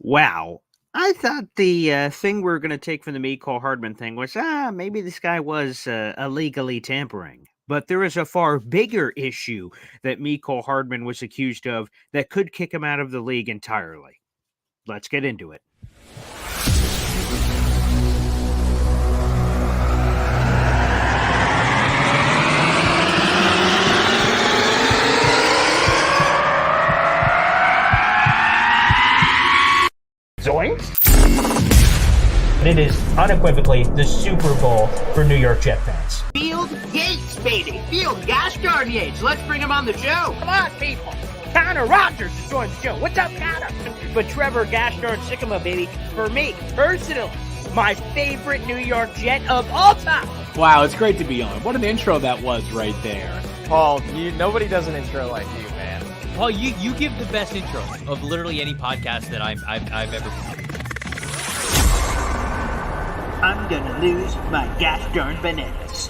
Wow. I thought the thing we are going to take from the Mecole Hardman thing was, maybe this guy was illegally tampering. But there is a far bigger issue that Mecole Hardman was accused of that could kick him out of the league entirely. Let's get into it. Zoinks! But it is unequivocally the Super Bowl for New York Jet fans. Field Yates, baby. Field Gosh Darn Yates. Let's bring him on the show. Come on, people. Connor Rogers is joining the show. What's up, Connor? But Trevor Gosh Darn Sycamore, baby, for me, personally, my favorite New York Jet of all time. Wow, it's great to be on. What an intro that was right there. Paul, nobody does an intro like you, man. Paul, you give the best intro of literally any podcast that I've ever done. I'm gonna lose my gosh darn bananas.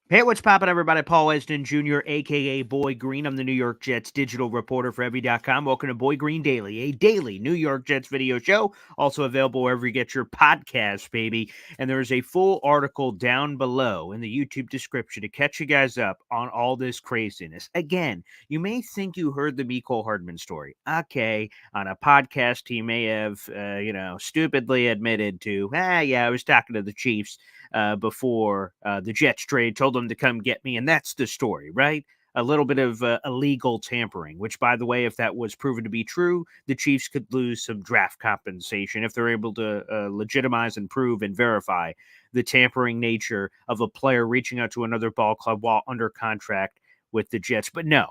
Hey, what's poppin', everybody? Paul Weston Jr., a.k.a. Boy Green. I'm the New York Jets digital reporter for Heavy.com. Welcome to Boy Green Daily, a daily New York Jets video show, also available wherever you get your podcasts, baby. And there's a full article down below in the YouTube description to catch you guys up on all this craziness. Again, you may think you heard the Mecole Hardman story. Okay, on a podcast he may have, stupidly admitted to, I was talking to the Chiefs before the Jets trade, told them to come get me, and that's the story, right? A little bit of illegal tampering, which, by the way, if that was proven to be true, the Chiefs could lose some draft compensation if they're able to legitimize and prove and verify the tampering nature of a player reaching out to another ball club while under contract with the Jets. But no,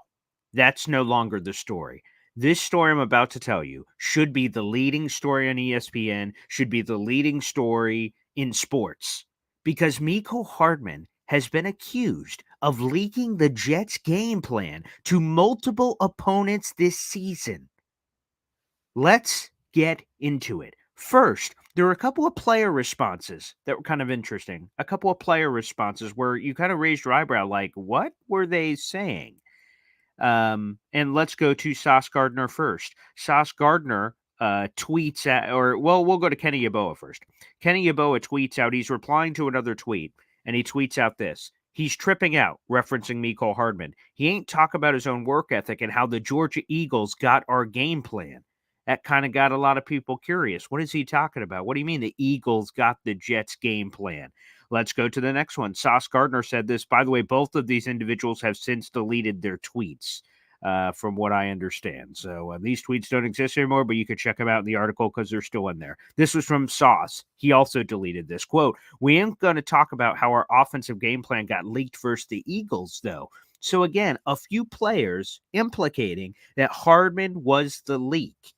that's no longer the story. This story I'm about to tell you should be the leading story on ESPN, should be the leading story in sports. Because Mecole Hardman has been accused of leaking the Jets' game plan to multiple opponents this season. Let's get into it. First, there are a couple of player responses that were kind of interesting. A couple of player responses where you kind of raised your eyebrow like, what were they saying? And let's go to Sauce Gardner first. Sauce Gardner tweets at, we'll go to Kenny Yeboah first. Kenny Yeboah tweets out, he's replying to another tweet, and he tweets out this. He's tripping out, referencing Mecole Hardman. He ain't talk about his own work ethic and how the Georgia Eagles got our game plan. That kind of got a lot of people curious. What is he talking about? What do you mean the Eagles got the Jets game plan? Let's go to the next one. Sauce Gardner said this. By the way, both of these individuals have since deleted their tweets. From what I understand. So these tweets don't exist anymore, but you could check them out in the article because they're still in there. This was from Sauce. He also deleted this. Quote, we ain't going to talk about how our offensive game plan got leaked versus the Eagles, though. So again, a few players implicating that Hardman was the leak.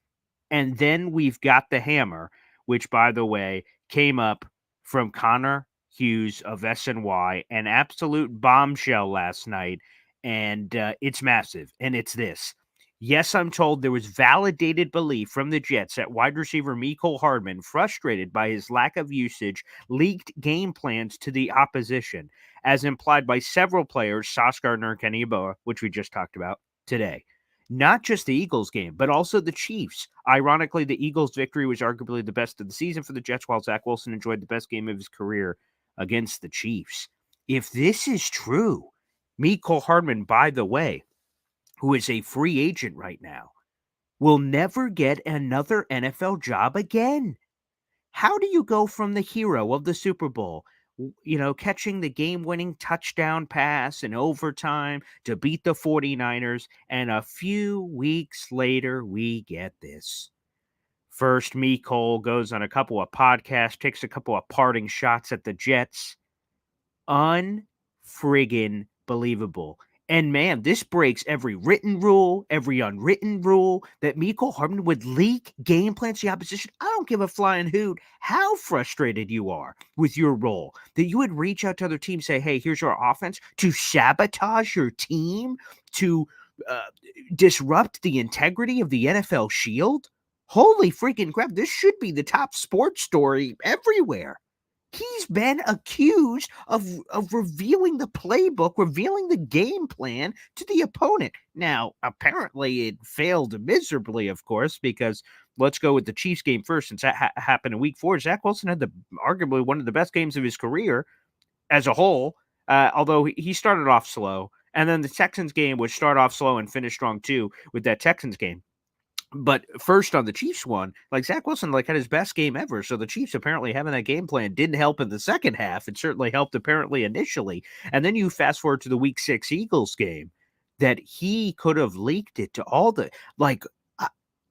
And then we've got the hammer, which, by the way, came up from Connor Hughes of SNY, an absolute bombshell last night. And it's massive, and it's this. Yes, I'm told there was validated belief from the Jets that wide receiver Mecole Hardman, frustrated by his lack of usage, leaked game plans to the opposition, as implied by several players, Sauce Gardner and Kenny Yeboah, which we just talked about today. Not just the Eagles game, but also the Chiefs. Ironically, the Eagles' victory was arguably the best of the season for the Jets, while Zach Wilson enjoyed the best game of his career against the Chiefs. If this is true, Mecole Hardman, by the way, who is a free agent right now, will never get another NFL job again. How do you go from the hero of the Super Bowl, catching the game-winning touchdown pass in overtime to beat the 49ers, and a few weeks later, we get this? First, Mecole goes on a couple of podcasts, takes a couple of parting shots at the Jets. Unfriggin' believable. And man, this breaks every written rule, every unwritten rule that Mecole Hardman would leak game plans to the opposition. I don't give a flying hoot how frustrated you are with your role, that you would reach out to other teams, say, hey, here's your offense, to sabotage your team, to disrupt the integrity of the NFL shield. Holy freaking crap, this should be the top sports story everywhere. He's been accused of revealing the playbook, revealing the game plan to the opponent. Now, apparently it failed miserably, of course, because let's go with the Chiefs game first, since that happened in week 4. Zach Wilson had arguably one of the best games of his career as a whole, although he started off slow. And then the Texans game would start off slow and finish strong too with that Texans game. But first on the Chiefs one, like Zach Wilson had his best game ever. So the Chiefs apparently having that game plan didn't help in the second half. It certainly helped apparently initially. And then you fast forward to the week 6 Eagles game that he could have leaked it to all the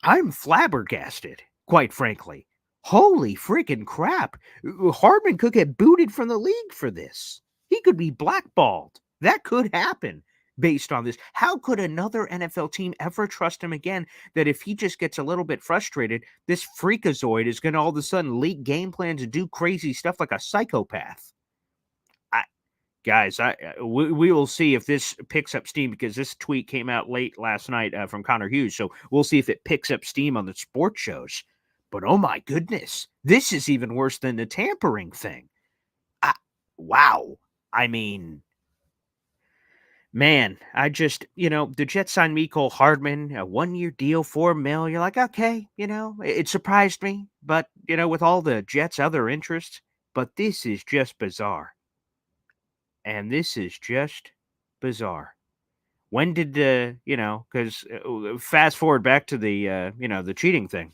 I'm flabbergasted, quite frankly. Holy freaking crap. Hardman could get booted from the league for this. He could be blackballed. That could happen based on this. How could another NFL team ever trust him again that if he just gets a little bit frustrated, this freakazoid is going to all of a sudden leak game plans and do crazy stuff like a psychopath? Guys, we will see if this picks up steam, because this tweet came out late last night from Connor Hughes. So we'll see if it picks up steam on the sports shows. But oh my goodness, this is even worse than the tampering thing. Wow. I mean, man, I just, the Jets signed Mecole Hardman, a 1-year deal, $4 million. You're like, okay, it surprised me. But, with all the Jets' other interests, but this is just bizarre. And this is just bizarre. When did because fast forward back to the the cheating thing,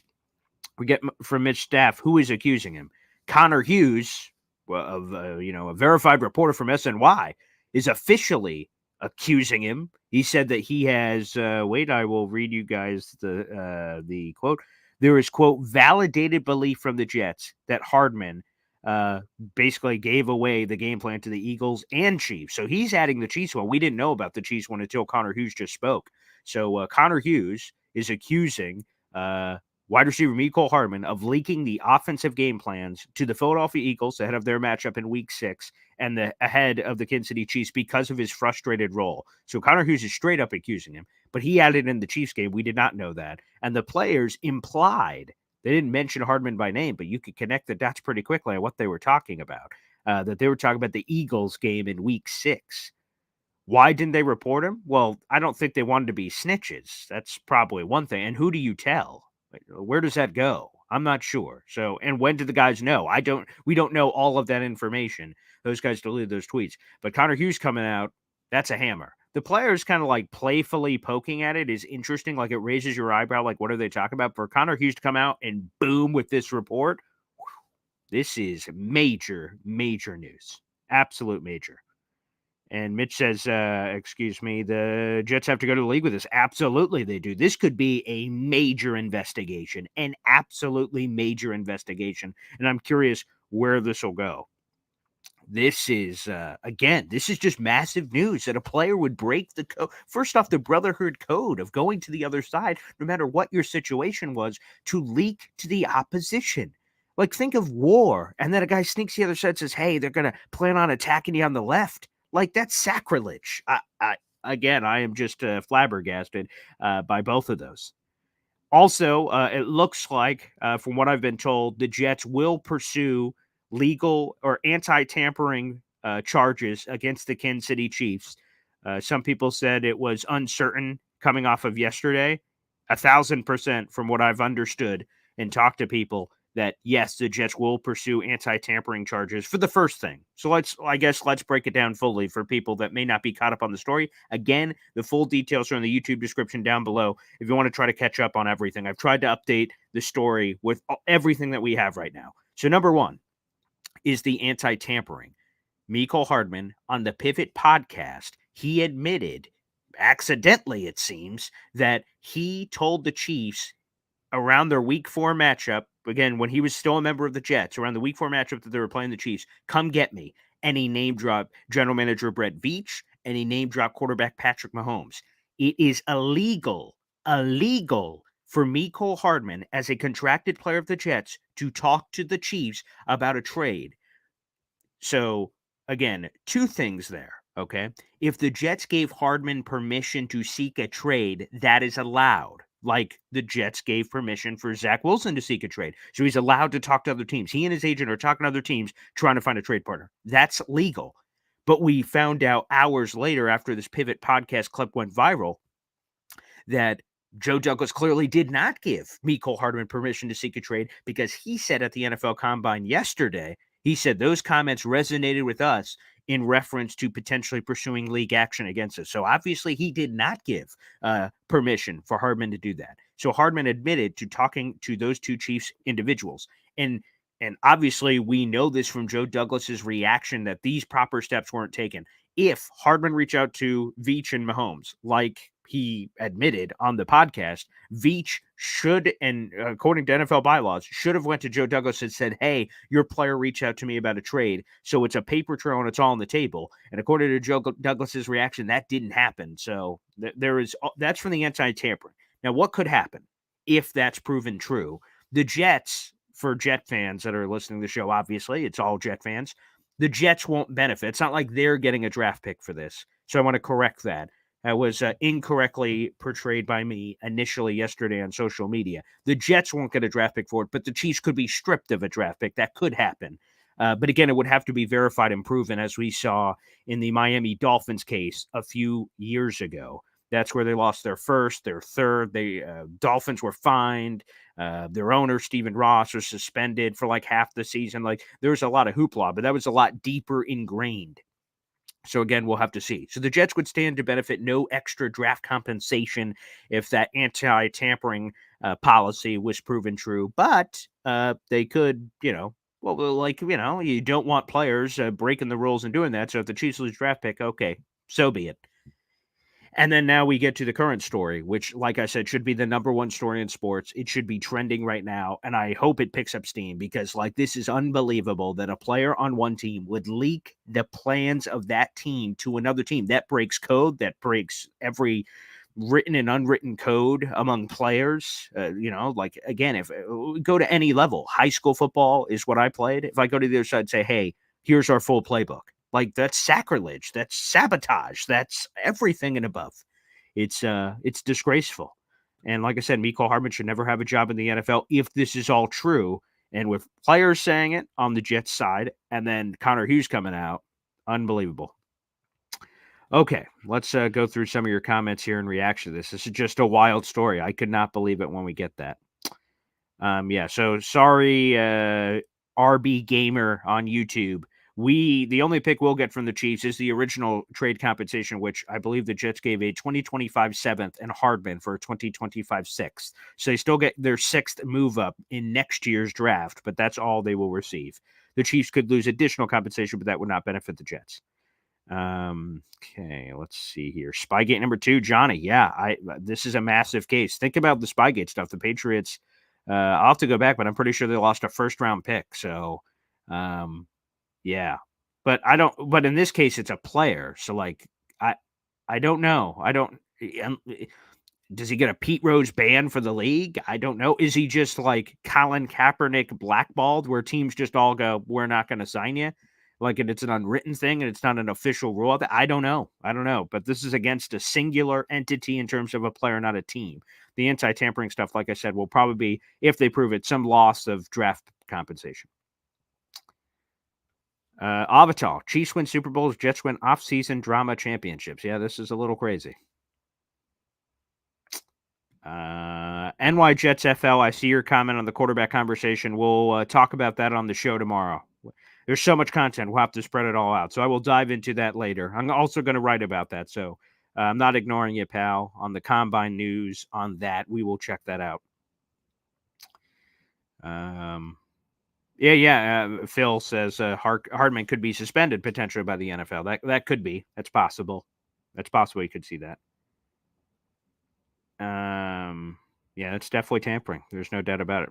we get from Mitch Staff, who is accusing him. Connor Hughes, of a verified reporter from SNY, is officially accusing him. He said that he has wait, I will read you guys the quote. There is, quote, validated belief from the Jets that Hardman basically gave away the game plan to the Eagles and Chiefs. So he's adding the Chiefs one. We didn't know about the Chiefs one until Connor Hughes just spoke. So Connor Hughes is accusing wide receiver Mecole Hardman of leaking the offensive game plans to the Philadelphia Eagles ahead of their matchup in week 6 and ahead of the Kansas City Chiefs because of his frustrated role. So Connor Hughes is straight up accusing him, but he added in the Chiefs game. We did not know that. And the players implied, they didn't mention Hardman by name, but you could connect the dots pretty quickly on what they were talking about, that they were talking about the Eagles game in week 6. Why didn't they report him? Well, I don't think they wanted to be snitches. That's probably one thing. And who do you tell? Where does that go? I'm not sure. So, and when did the guys know? We don't know all of that information. Those guys deleted those tweets. But Connor Hughes coming out, that's a hammer. The players kind of playfully poking at it is interesting. Like, it raises your eyebrow. Like, what are they talking about? For Connor Hughes to come out and boom with this report, this is major, major news. Absolute major. And Mitch says, excuse me, the Jets have to go to the league with this. Absolutely they do. This could be a major investigation, an absolutely major investigation. And I'm curious where this will go. This is, again, this is just massive news that a player would break the code. First off, the brotherhood code of going to the other side, no matter what your situation was, to leak to the opposition. Like, think of war, and then a guy sneaks the other side and says, hey, they're going to plan on attacking you on the left. Like, that's sacrilege. I am just flabbergasted by both of those. Also, it looks like, from what I've been told, the Jets will pursue legal or anti-tampering charges against the Kansas City Chiefs. Some people said it was uncertain coming off of yesterday. 1,000% from what I've understood and talked to people, that yes, the Jets will pursue anti-tampering charges for the first thing. So let's break it down fully for people that may not be caught up on the story. Again, the full details are in the YouTube description down below if you want to try to catch up on everything. I've tried to update the story with everything that we have right now. So number one is the anti-tampering. Mecole Hardman on the Pivot podcast, he admitted, accidentally it seems, that he told the Chiefs around their week 4 matchup, again, when he was still a member of the Jets, around the week 4 matchup that they were playing the Chiefs, come get me. And he name dropped general manager Brett Veach, and he name dropped quarterback Patrick Mahomes. It is illegal for Mecole Hardman, as a contracted player of the Jets, to talk to the Chiefs about a trade. So, again, 2 things there, okay? If the Jets gave Hardman permission to seek a trade, that is allowed. like the Jets gave permission for Zach Wilson to seek a trade. So he's allowed to talk to other teams. He and his agent are talking to other teams trying to find a trade partner. That's legal. But we found out hours later after this Pivot podcast clip went viral that Joe Douglas clearly did not give Mecole Hardman permission to seek a trade because he said at the NFL Combine yesterday, he said those comments resonated with us in reference to potentially pursuing league action against us. So obviously he did not give permission for Hardman to do that. So Hardman admitted to talking to those two Chiefs individuals. And obviously we know this from Joe Douglas's reaction that these proper steps weren't taken. If Hardman reached out to Veach and Mahomes, like he admitted on the podcast, Veach should, and according to NFL bylaws, should have went to Joe Douglas and said, hey, your player reached out to me about a trade. So it's a paper trail and it's all on the table. And according to Joe Douglas's reaction, that didn't happen. So that's from the anti-tampering. Now, what could happen if that's proven true? The Jets, for Jet fans that are listening to the show, obviously, it's all Jet fans, the Jets won't benefit. It's not like they're getting a draft pick for this. So I want to correct that. That was incorrectly portrayed by me initially yesterday on social media. The Jets won't get a draft pick for it, but the Chiefs could be stripped of a draft pick. That could happen. But again, it would have to be verified and proven, as we saw in the Miami Dolphins case a few years ago. That's where they lost their first, their third. Dolphins were fined. Their owner, Stephen Ross, was suspended for like half the season. Like, there was a lot of hoopla, but that was a lot deeper ingrained. So again, we'll have to see. So the Jets would stand to benefit no extra draft compensation if that anti-tampering policy was proven true. But they could, you don't want players breaking the rules and doing that. So if the Chiefs lose draft pick, okay, so be it. And then now we get to the current story, which, like I said, should be the number one story in sports. It should be trending right now, and I hope it picks up steam because, this is unbelievable that a player on one team would leak the plans of that team to another team. That breaks code. That breaks every written and unwritten code among players. Again, if we go to any level, high school football is what I played. If I go to the other side and say, hey, here's our full playbook. That's sacrilege. That's sabotage. That's everything and above. It's disgraceful. And like I said, Mecole Hardman should never have a job in the NFL if this is all true. And with players saying it on the Jets side, and then Connor Hughes coming out, unbelievable. Okay, let's go through some of your comments here in reaction to this. This is just a wild story. I could not believe it when we get that. So sorry, RB Gamer on YouTube. The only pick we'll get from the Chiefs is the original trade compensation, which I believe the Jets gave a 2025 7th and Hardman for a 2025 6th. So they still get their 6th move up in next year's draft, but that's all they will receive. The Chiefs could lose additional compensation, but that would not benefit the Jets. Okay, let's see here. Spygate number 2, Johnny. Yeah, this is a massive case. Think about the Spygate stuff. The Patriots, I'll have to go back, but I'm pretty sure they lost a first-round pick. So, yeah, but in this case, it's a player. So I don't know. Does he get a Pete Rose ban for the league? I don't know. Is he just like Colin Kaepernick blackballed where teams just all go, we're not going to sign you? And it's an unwritten thing and it's not an official rule. I don't know. But this is against a singular entity in terms of a player, not a team. The anti-tampering stuff, like I said, will probably be, if they prove it, some loss of draft compensation. Avatar, Chiefs win Super Bowls, Jets win off-season drama championships. Yeah, this is a little crazy. NY Jets FL, I see your comment on the quarterback conversation. We'll talk about that on the show tomorrow. There's so much content. We'll have to spread it all out. So I will dive into that later. I'm also going to write about that. So I'm not ignoring you, pal, on the Combine news on that. We will check that out. Phil says Hardman could be suspended potentially by the NFL. That could be. That's possible. That's possible. You could see that. It's definitely tampering. There's no doubt about it.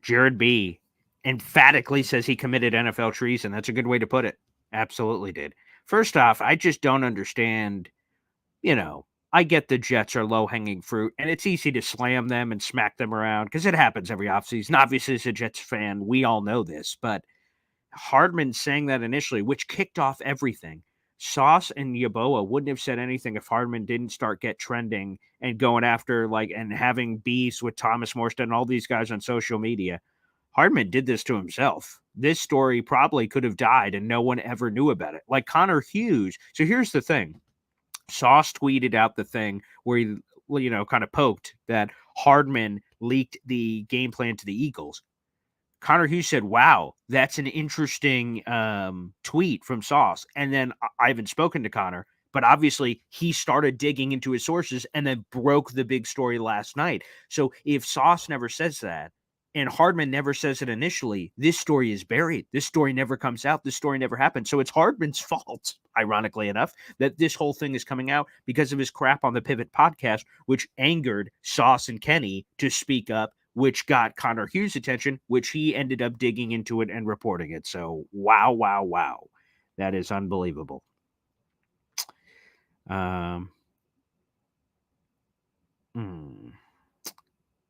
Jared B. emphatically says he committed NFL treason. That's a good way to put it. Absolutely did. First off, I just don't understand, I get the Jets are low-hanging fruit, and it's easy to slam them and smack them around because it happens every offseason. Obviously, as a Jets fan, we all know this, but Hardman saying that initially, which kicked off everything. Sauce and Yeboah wouldn't have said anything if Hardman didn't start get trending and going after and having beefs with Thomas Morstead and all these guys on social media. Hardman did this to himself. This story probably could have died and no one ever knew about it. Like Connor Hughes. So here's the thing. Sauce tweeted out the thing where he, kind of poked that Hardman leaked the game plan to the Eagles. Connor Hughes said, wow, that's an interesting tweet from Sauce. And then I haven't spoken to Connor, but obviously he started digging into his sources and then broke the big story last night. So if Sauce never says that, and Hardman never says it initially, this story is buried. This story never comes out. This story never happened. So it's Hardman's fault, ironically enough, that this whole thing is coming out because of his crap on the Pivot podcast, which angered Sauce and Kenny to speak up, which got Connor Hughes' attention, which he ended up digging into it and reporting it. So wow, wow, wow. That is unbelievable.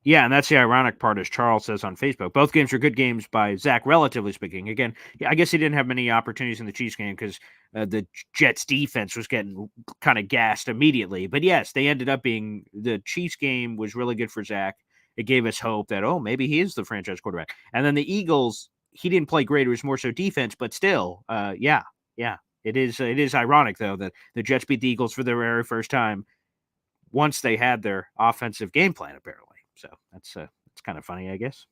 Yeah, and that's the ironic part, as Charles says on Facebook. Both games are good games by Zach, relatively speaking. Again, I guess he didn't have many opportunities in the Chiefs game because the Jets defense was getting kind of gassed immediately. But yes, they ended up being – the Chiefs game was really good for Zach. It gave us hope that, maybe he is the franchise quarterback. And then the Eagles, he didn't play great. It was more so defense, but still, yeah. It is ironic, though, that the Jets beat the Eagles for the very first time once they had their offensive game plan, apparently. So that's kind of funny, I guess.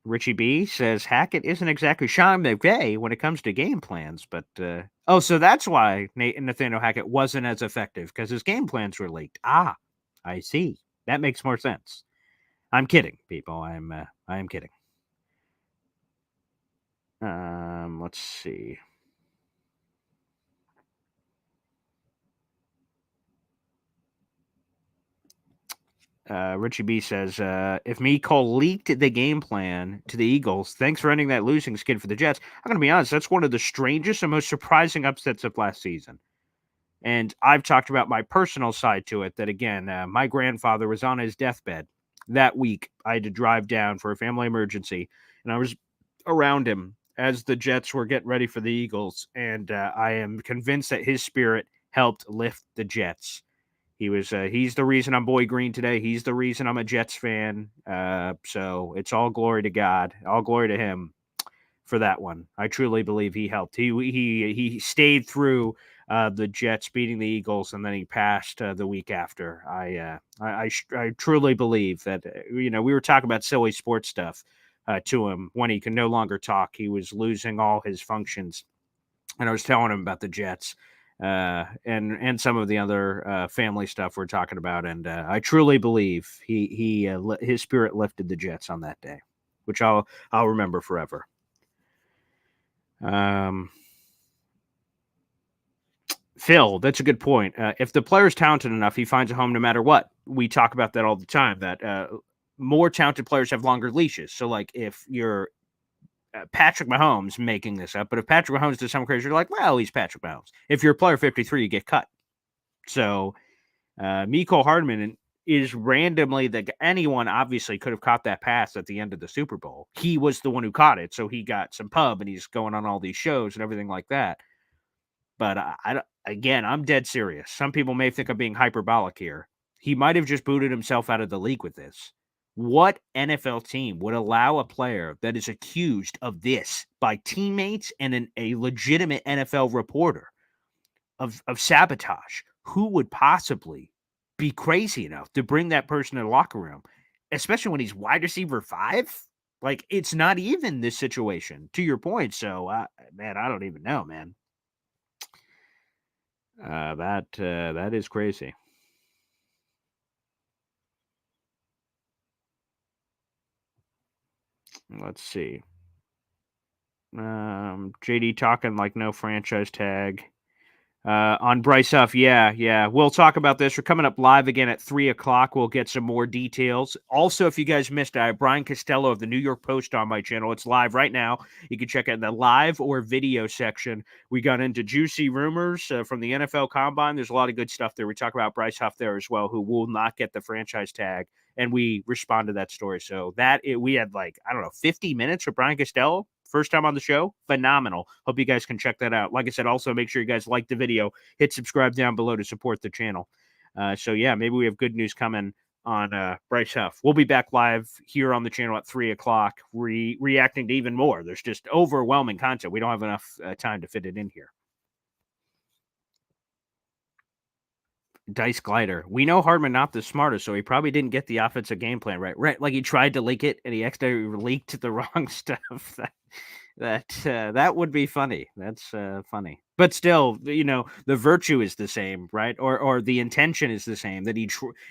Richie B says Hackett isn't exactly Sean McVay when it comes to game plans, but so that's why Nathaniel Hackett wasn't as effective, because his game plans were leaked. I see. That makes more sense. I'm kidding, people. I am kidding. Let's see. Richie B says, if Mecole leaked the game plan to the Eagles, thanks for ending that losing skid for the Jets. I'm going to be honest, that's one of the strangest and most surprising upsets of last season. And I've talked about my personal side to it, that, again, my grandfather was on his deathbed that week. I had to drive down for a family emergency, and I was around him as the Jets were getting ready for the Eagles, and I am convinced that his spirit helped lift the Jets. He's the reason I'm Boy Green today. He's the reason I'm a Jets fan. So it's all glory to God, all glory to him for that one. I truly believe he helped. He stayed through the Jets beating the Eagles, and then he passed the week after. I truly believe that, we were talking about silly sports stuff to him when he can no longer talk. He was losing all his functions. And I was telling him about the Jets. And some of the other family stuff we're talking about, and I truly believe his spirit lifted the Jets on that day, which I'll remember forever. Phil, that's a good point. If the player's talented enough, he finds a home no matter what. We talk about that all the time. That more talented players have longer leashes. So, like, if you're Patrick Mahomes, making this up, but if Patrick Mahomes does something crazy, you're like, well, he's Patrick Mahomes. If you're player 53, you get cut. So Mecole Hardman is randomly anyone obviously could have caught that pass at the end of the Super Bowl. He was the one who caught it, so he got some pub, and he's going on all these shows and everything like that. But I'm dead serious. Some people may think I'm being hyperbolic here. He might have just booted himself out of the league with this. What NFL team would allow a player that is accused of this by teammates and a legitimate NFL reporter of sabotage? Who would possibly be crazy enough to bring that person in the locker room, especially when he's wide receiver 5? Like, it's not even this situation, to your point. So, man, I don't even know, man. That is crazy. Let's see. JD talking like no franchise tag. On Bryce Huff, yeah. We'll talk about this. We're coming up live again at 3 o'clock. We'll get some more details. Also, if you guys missed it, I have Brian Costello of the New York Post on my channel. It's live right now. You can check it in the live or video section. We got into juicy rumors from the NFL Combine. There's a lot of good stuff there. We talk about Bryce Huff there as well, who will not get the franchise tag, and we respond to that story. So we had 50 minutes with Brian Costello First time on the show, phenomenal. Hope you guys can check that out. Like I said, also make sure you guys like the video, hit subscribe down below to support the channel. So yeah, maybe we have good news coming on Bryce Huff. We'll be back live here on the channel at 3 o'clock, reacting to even more. There's just overwhelming content. We don't have enough time to fit it in here. Dice Glider. We know Hardman not the smartest, so he probably didn't get the offensive game plan right. Right, like he tried to leak it and he accidentally leaked the wrong stuff. That would be funny. That's funny. But still, the virtue is the same, right? Or the intention is the same. That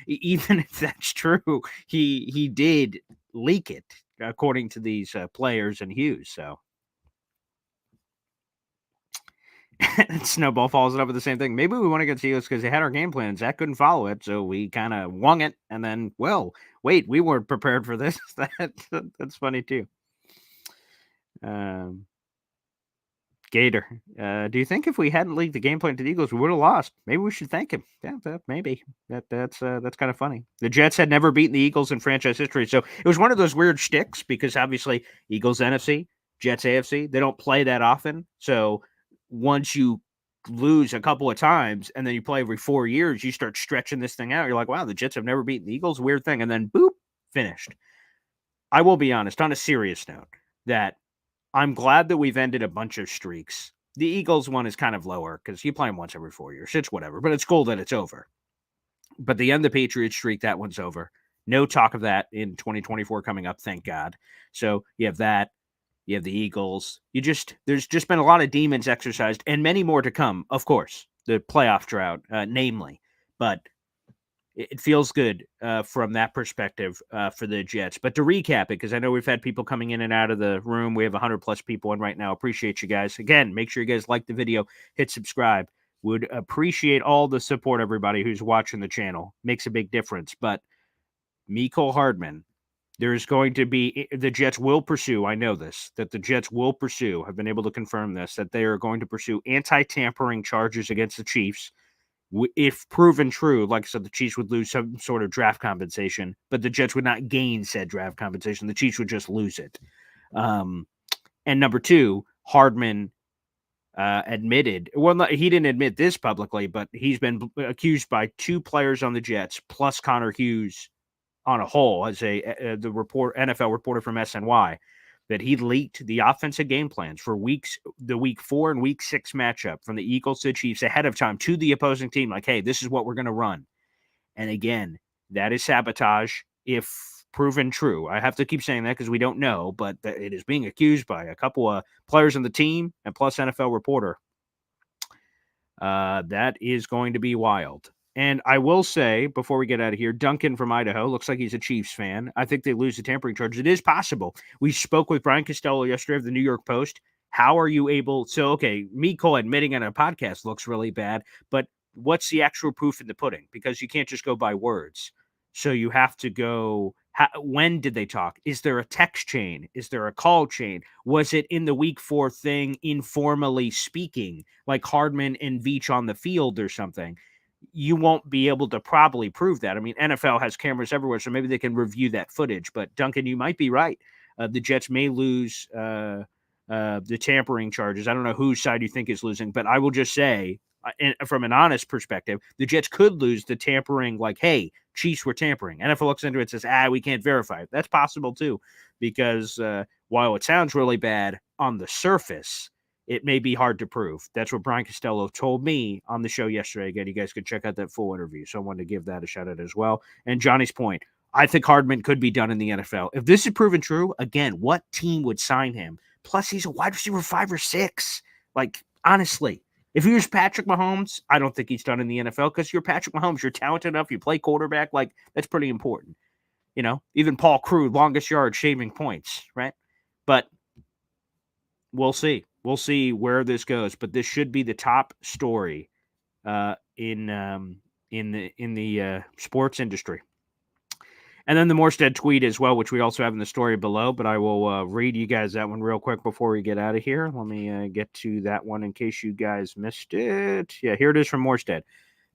even if that's true, he did leak it according to these players and Hughes. So. Snowball follows it up with the same thing. Maybe we want to get Eagles because they had our game plan and Zach couldn't follow it, so we kind of wung it. And then, well, wait, we weren't prepared for this. That's funny too. Gator, do you think if we hadn't leaked the game plan to the Eagles, we would have lost? Maybe we should thank him. Yeah, maybe. That's kind of funny. The Jets had never beaten the Eagles in franchise history, so it was one of those weird shticks because obviously Eagles NFC, Jets AFC, they don't play that often, so. Once you lose a couple of times and then you play every 4 years, you start stretching this thing out. You're like, wow, the Jets have never beaten the Eagles. Weird thing. And then boop, finished. I will be honest, on a serious note, that I'm glad that we've ended a bunch of streaks. The Eagles one is kind of lower because you play them once every 4 years. It's whatever, but it's cool that it's over. But the end of the Patriots streak, that one's over. No talk of that in 2024 coming up, thank God. So you have that. You have the Eagles. There's just been a lot of demons exercised and many more to come, of course, the playoff drought, namely. But it feels good from that perspective for the Jets. But to recap it, because I know we've had people coming in and out of the room. We have 100-plus people in right now. Appreciate you guys. Again, make sure you guys like the video, hit subscribe. Would appreciate all the support, everybody who's watching the channel. Makes a big difference. But Mecole Hardman, there's going to be, the Jets will pursue, I know this, that the Jets will pursue, I've been able to confirm this, that they are going to pursue anti-tampering charges against the Chiefs. If proven true, like I said, the Chiefs would lose some sort of draft compensation, but the Jets would not gain said draft compensation. The Chiefs would just lose it. And number two, Hardman admitted, well, he didn't admit this publicly, but he's been accused by 2 players on the Jets, plus Connor Hughes, on a whole, as the NFL reporter from SNY, that he leaked the offensive game plans for the week 4 and week 6 matchup from the Eagles to the Chiefs ahead of time to the opposing team. Like, hey, this is what we're going to run. And again, that is sabotage if proven true. I have to keep saying that because we don't know, but it is being accused by a couple of players on the team and plus NFL reporter. That is going to be wild. And I will say, before we get out of here, Duncan from Idaho looks like he's a Chiefs fan. I think they lose the tampering charges. It is possible. We spoke with Brian Costello yesterday of the New York Post. How are you able? So, okay, Mecole admitting on a podcast looks really bad, but what's the actual proof in the pudding? Because you can't just go by words. So you have to go, when did they talk? Is there a text chain? Is there a call chain? Was it in the week 4 thing, informally speaking, like Hardman and Veach on the field or something? You won't be able to probably prove that. I mean, NFL has cameras everywhere, so maybe they can review that footage. But, Duncan, you might be right. The Jets may lose the tampering charges. I don't know whose side you think is losing, but I will just say, from an honest perspective, the Jets could lose the tampering, like, hey, Chiefs were tampering. NFL looks into it and says, we can't verify it. That's possible, too, because while it sounds really bad on the surface, it may be hard to prove. That's what Brian Costello told me on the show yesterday. Again, you guys could check out that full interview. So I wanted to give that a shout out as well. And Johnny's point, I think Hardman could be done in the NFL. If this is proven true, again, what team would sign him? Plus, he's a wide receiver 5 or 6. Like, honestly, if he was Patrick Mahomes, I don't think he's done in the NFL because you're Patrick Mahomes. You're talented enough. You play quarterback. Like, that's pretty important. Even Paul Crew, longest yard, shaving points, right? But we'll see. We'll see where this goes, but this should be the top story in the sports industry. And then the Morstead tweet as well, which we also have in the story below, but I will read you guys that one real quick before we get out of here. Let me get to that one in case you guys missed it. Yeah, here it is from Morstead.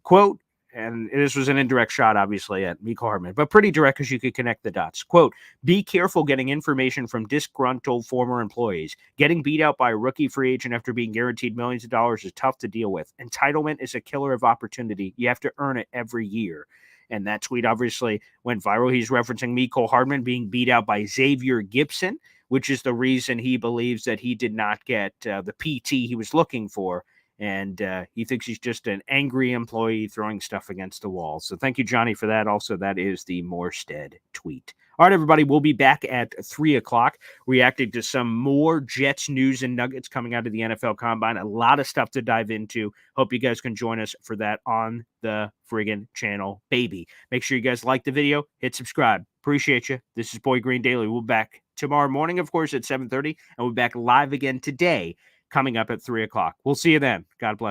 Quote, and this was an indirect shot, obviously, at Mecole Hardman, but pretty direct because you could connect the dots. Quote, be careful getting information from disgruntled former employees. Getting beat out by a rookie free agent after being guaranteed millions of dollars is tough to deal with. Entitlement is a killer of opportunity. You have to earn it every year. And that tweet obviously went viral. He's referencing Mecole Hardman being beat out by Xavier Gipson, which is the reason he believes that he did not get the PT he was looking for. And he thinks he's just an angry employee throwing stuff against the wall. So thank you, Johnny, for that. Also, that is the Morstead tweet. All right, everybody, we'll be back at 3 o'clock reacting to some more Jets news and nuggets coming out of the NFL Combine. A lot of stuff to dive into. Hope you guys can join us for that on the friggin' channel, baby. Make sure you guys like the video, hit subscribe. Appreciate you. This is Boy Green Daily. We'll be back tomorrow morning, of course, at 7:30, and we'll be back live again today, coming up at 3 o'clock. We'll see you then. God bless.